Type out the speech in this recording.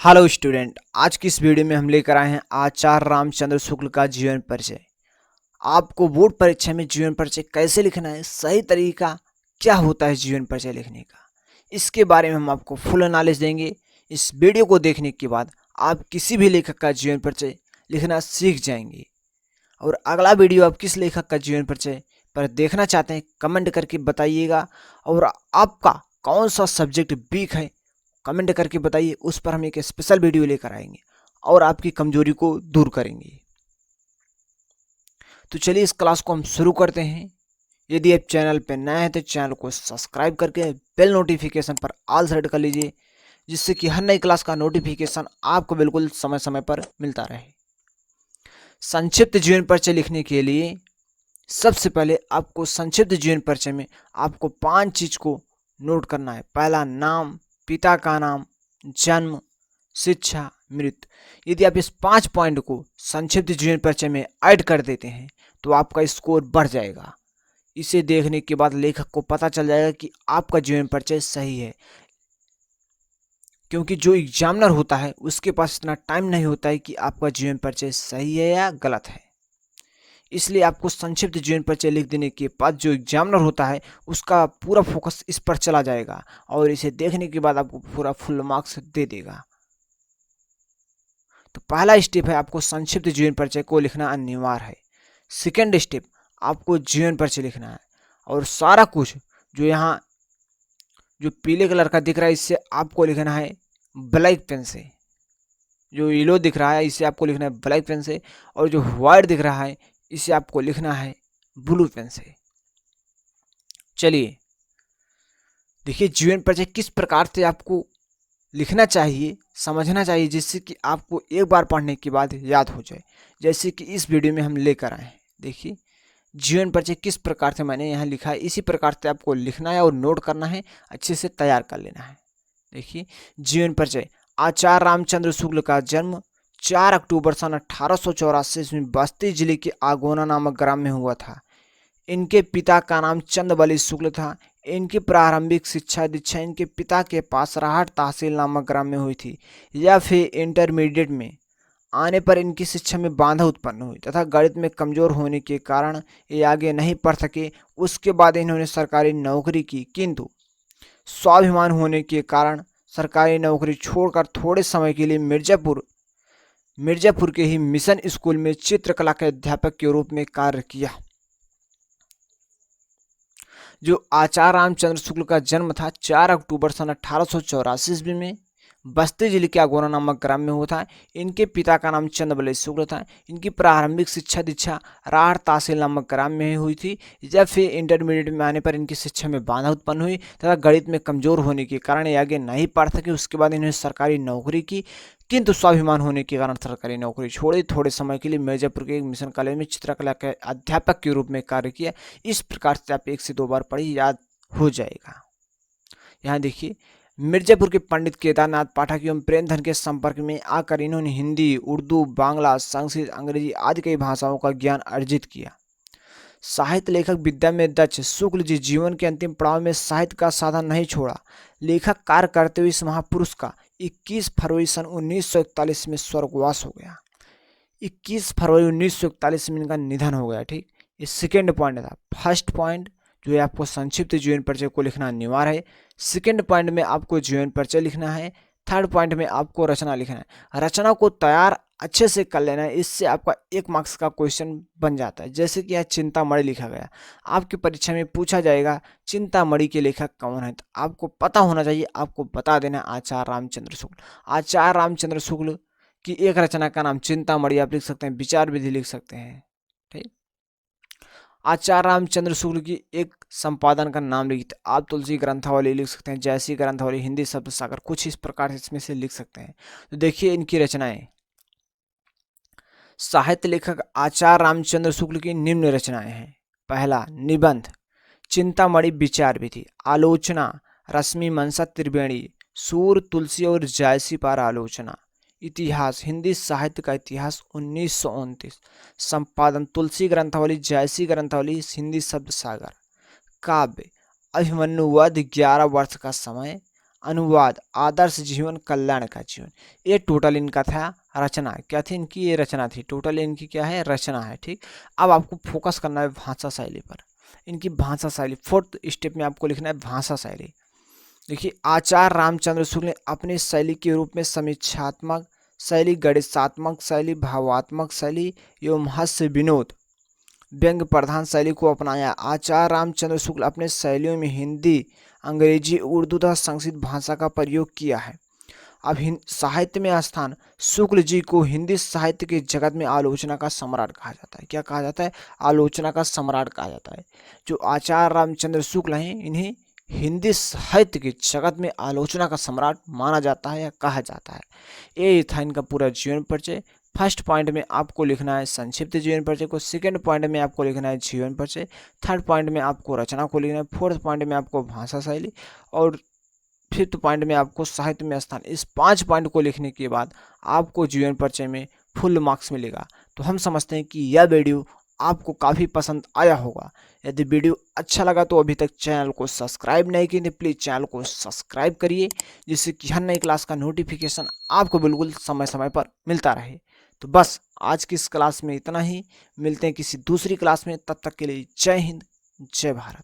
Hello student, आज की इस वीडियो में हम लेकर आए हैं आचार्य रामचंद्र शुक्ल का जीवन परिचय। आपको बोर्ड परीक्षा में जीवन परिचय कैसे लिखना है, सही तरीका क्या होता है जीवन परिचय लिखने का, इसके बारे में हम आपको फुल नॉलेज देंगे। इस वीडियो को देखने के बाद आप किसी भी लेखक का जीवन परिचय लिखना सीख जाएंगे। और अगला वीडियो आप किस लेखक का जीवन परिचय पर देखना चाहते हैं कमेंट करके बताइएगा। और आपका कौन सा सब्जेक्ट वीक है कमेंट करके बताइए, उस पर हम एक स्पेशल वीडियो लेकर आएंगे और आपकी कमजोरी को दूर करेंगे। तो चलिए इस क्लास को हम शुरू करते हैं। यदि आप चैनल पर नए हैं तो चैनल को सब्सक्राइब करके बेल नोटिफिकेशन पर ऑल सेट कर लीजिए, जिससे कि हर नई क्लास का नोटिफिकेशन आपको बिल्कुल समय समय पर मिलता रहे। संक्षिप्त जीवन परिचय लिखने के लिए सबसे पहले आपको संक्षिप्त जीवन परिचय में आपको 5 चीज को नोट करना है। पहला, नाम, पिता का नाम, जन्म, शिक्षा, मृत्यु। यदि आप इस 5 पॉइंट को संक्षिप्त जीवन परिचय में ऐड कर देते हैं तो आपका स्कोर बढ़ जाएगा। इसे देखने के बाद लेखक को पता चल जाएगा कि आपका जीवन परिचय सही है, क्योंकि जो एग्जामिनर होता है उसके पास इतना टाइम नहीं होता है कि आपका जीवन परिचय सही है या गलत है। इसलिए आपको संक्षिप्त जीवन परिचय लिख देने के बाद जो एग्जामिनर होता है उसका पूरा फोकस इस पर चला जाएगा और इसे देखने के बाद आपको पूरा फुल मार्क्स दे देगा। तो पहला स्टेप है आपको संक्षिप्त जीवन परिचय को लिखना अनिवार्य है। सेकेंड स्टेप, आपको जीवन परिचय लिखना है और सारा कुछ जो यहाँ जो पीले कलर का दिख रहा है इससे आपको लिखना है ब्लैक पेन से। जो येलो दिख रहा है इसे आपको लिखना है ब्लैक पेन से, और जो व्हाइट दिख रहा है इसे आपको लिखना है ब्लू पेन से। चलिए देखिए जीवन परिचय किस प्रकार से आपको लिखना चाहिए, समझना चाहिए, जिससे कि आपको एक बार पढ़ने के बाद याद हो जाए, जैसे कि इस वीडियो में हम लेकर आए हैं। देखिए जीवन परिचय किस प्रकार से मैंने यहाँ लिखा है, इसी प्रकार से आपको लिखना है और नोट करना है, अच्छे से तैयार कर लेना है। देखिए जीवन परिचय, आचार्य रामचंद्र शुक्ल का जन्म 4 अक्टूबर सन 1884 ईस्वी बस्ती जिले के आगोना नामक ग्राम में हुआ था। इनके पिता का नाम चंदबली शुक्ल था। इनकी प्रारंभिक शिक्षा दीक्षा इनके पिता के पास राहट तहसील नामक ग्राम में हुई थी। या फिर इंटरमीडिएट में आने पर इनकी शिक्षा में बाधा उत्पन्न हुई तथा गणित में कमजोर होने के कारण ये आगे नहीं पढ़ सके। उसके बाद इन्होंने सरकारी नौकरी की, किंतु स्वाभिमान होने के कारण सरकारी नौकरी छोड़कर थोड़े समय के लिए मिर्जापुर के ही मिशन स्कूल में चित्रकला के अध्यापक के रूप में कार्य किया। जो आचार्य रामचंद्र शुक्ल का जन्म था 4 अक्टूबर सन 1884 ईस्वी में बस्ती जिले के अगोना नामक ग्राम में हुआ था। इनके पिता का नाम चंदबली शुक्ल था। इनकी प्रारंभिक शिक्षा दीक्षा राहट तहसील नामक ग्राम में हुई थी। जब फिर इंटरमीडिएट में आने पर इनकी शिक्षा में बाधा उत्पन्न हुई तथा गणित में कमजोर होने के कारण ये आगे नहीं पढ़ सके। उसके बाद इन्होंने सरकारी नौकरी की, किंतु स्वाभिमान होने के कारण सरकारी नौकरी छोड़ी। थोड़े समय के लिए मिर्जापुर के एक मिशन कॉलेज में चित्रकला के अध्यापक के रूप में कार्य किया। इस प्रकार से आप 1 से 2 बार पढ़िए, याद हो जाएगा। यहाँ देखिए मिर्जापुर के पंडित केदारनाथ पाठक एवं प्रेमधन के संपर्क में आकर इन्होंने हिंदी, उर्दू, बांग्ला, संस्कृत, अंग्रेजी आदि कई भाषाओं का ज्ञान अर्जित किया। साहित्य लेखक विद्या में दक्ष शुक्ल जी जीवन के अंतिम पड़ाव में साहित्य का साधन नहीं छोड़ा। लेखक कार्य करते हुए इस महापुरुष का 21 फरवरी सन 1941 में स्वर्गवास हो गया। 21 फरवरी 1941 में इनका निधन हो गया। ठीक, ये सेकेंड पॉइंट था। फर्स्ट पॉइंट जो है आपको संक्षिप्त जीवन परिचय को लिखना अनिवार्य है। सेकेंड पॉइंट में आपको जीवन परिचय लिखना है। थर्ड पॉइंट में आपको रचना लिखना है। रचना को तैयार अच्छे से कर लेना है, इससे आपका 1 मार्क्स का क्वेश्चन बन जाता है। जैसे कि यहाँ चिंतामणि लिखा गया, आपकी परीक्षा में पूछा जाएगा चिंतामणि के लेखक कौन है, तो आपको पता होना चाहिए, आपको बता देना आचार्य रामचंद्र शुक्ल। आचार्य रामचंद्र शुक्ल की एक रचना का नाम चिंतामणि आप लिख सकते हैं, विचार विधि लिख सकते हैं। ठीक, आचार्य रामचंद्र शुक्ल की एक संपादन का नाम लिखते आप तुलसी ग्रंथावली लिख सकते हैं, जैसी ग्रंथावली, हिंदी शब्द सागर, कुछ इस प्रकार से इसमें से लिख सकते हैं। तो देखिए इनकी रचनाएं। साहित्य लेखक आचार्य रामचंद्र शुक्ल की निम्न रचनाएं हैं। पहला, निबंध चिंतामणि विचार विधि। आलोचना रश्मि मनसा त्रिवेणी, सूर, तुलसी और जायसी पर आलोचना। इतिहास हिंदी साहित्य का इतिहास 1929। संपादन तुलसी ग्रंथावली, जायसी ग्रंथावली, हिंदी शब्द सागर। काव्य अभिमन्यु वध, 11 वर्ष का समय। अनुवाद, आदर्श जीवन, कल्याण का जीवन। ये टोटल इनका था रचना। क्या थी इनकी? ये रचना थी। टोटल इनकी क्या है? रचना है। ठीक, अब आपको फोकस करना है भाषा शैली पर। इनकी भाषा शैली, फोर्थ स्टेप में आपको लिखना है भाषा शैली। देखिए, आचार्य रामचंद्र शुक्ल ने अपनी शैली के रूप में समीक्षात्मक शैली, गणितात्मक शैली, भावात्मक शैली एवं हास्य विनोद व्यंग्य प्रधान शैली को अपनाया। आचार्य रामचंद्र शुक्ल अपने शैलियों में हिंदी, अंग्रेजी, उर्दू तथा संस्कृत भाषा का प्रयोग किया है। अब साहित्य में स्थान, शुक्ल जी को हिंदी साहित्य के जगत में आलोचना का सम्राट कहा जाता है। क्या कहा जाता है? आलोचना का सम्राट कहा जाता है। जो आचार्य रामचंद्र शुक्ल हैं, इन्हें हिंदी साहित्य के जगत में आलोचना का सम्राट माना जाता है या कहा जाता है। ये था इनका पूरा जीवन परिचय। फर्स्ट पॉइंट में आपको लिखना है संक्षिप्त जीवन परिचय को, सेकंड पॉइंट में आपको लिखना है जीवन परिचय, थर्ड पॉइंट में आपको रचना को लिखना है, फोर्थ पॉइंट में आपको भाषा शैली और फिफ्थ पॉइंट में आपको साहित्य में स्थान। इस 5 पॉइंट को लिखने के बाद आपको जीवन परिचय में फुल मार्क्स मिलेगा। तो हम समझते हैं कि यह वीडियो आपको काफ़ी पसंद आया होगा। यदि वीडियो अच्छा लगा तो अभी तक चैनल को सब्सक्राइब नहीं किए तो प्लीज़ चैनल को सब्सक्राइब करिए, जिससे कि हर नई क्लास का नोटिफिकेशन आपको बिल्कुल समय समय पर मिलता रहे। तो बस आज की इस क्लास में इतना ही। मिलते हैं किसी दूसरी क्लास में, तब तक के लिए जय हिंद, जय भारत।